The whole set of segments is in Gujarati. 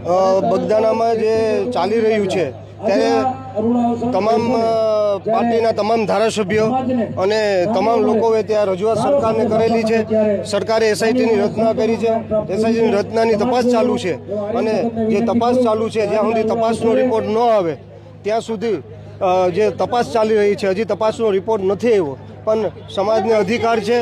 બગદાણામાં જે ચાલી રહ્યું છે ત્યારે તમામ પાર્ટીના તમામ ધારાસભ્યો અને તમામ લોકોએ ત્યાં રજૂઆત સરકારને કરેલી છે. સરકારે એસઆઈટીની રચના કરી છે. એસઆઈટીની રચનાની તપાસ ચાલુ છે અને જે તપાસ ચાલુ છે જ્યાં સુધી તપાસનો રિપોર્ટ ન આવે ત્યાં સુધી જે તપાસ ચાલી રહી છે. હજી તપાસનો રિપોર્ટ નથી આવ્યો, પણ સમાજને અધિકાર છે.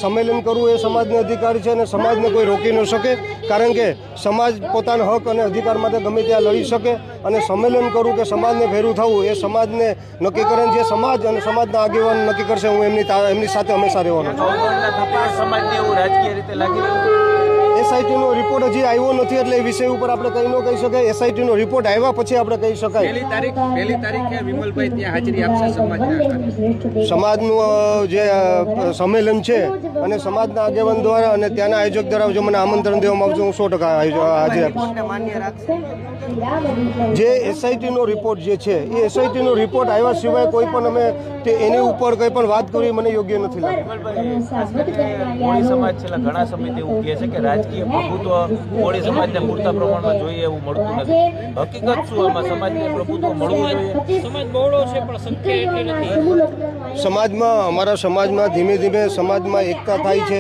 સંમેલન કરવું એ સમાજને અધિકાર છે અને સમાજને કોઈ રોકી ન શકે, કારણ કે સમાજ પોતાના હક અને અધિકાર માટે ગમે ત્યાં લડી શકે. અને સંમેલન કરવું કે સમાજને ભેરું થવું એ સમાજને નક્કી કરે. જે સમાજ અને સમાજના આગેવાન નક્કી કરશે, હું એમની સાથે હંમેશા રહેવાનો છું. એસઆઈટીનો રિપોર્ટ હજી આવ્યો નથી એટલે એ વિષય ઉપર આપણે કંઈ ન કહી શકાય. એસઆઈટીનો રિપોર્ટ આવ્યા પછી આપણે કહી શકાય. સમાજનું જે સંમેલન છે અને સમાજના આગેવાન દ્વારા અને ત્યાંના આયોજક દ્વારા જો મને આમંત્રણ દેવામાં આવશે, હું 100% હાજર આપીશ. જે એસઆઈટીનો રિપોર્ટ જે છે એ એસઆઈટીનો રિપોર્ટ આવ્યા સિવાય કોઈ પણ અમે એની ઉપર કંઈ પણ વાત કરવી મને યોગ્ય નથી લાગતું. સમાજ છેલ્લા ઘણા સમયથી એવું કહે છે કે રાજકીય પ્રભુત્વ કોળી સમાજને પૂરતા પ્રમાણમાં જોઈએ એવું મળતું નથી. હકીકત શું આમાં? સમાજને પ્રભુત્વ મળવું જોઈએ. સમાજ બહોળો છે પણ સંખ્યા એટલી નથી. સમાજમાં, અમારા સમાજમાં ધીમે ધીમે સમાજમાં એકતા થાય છે.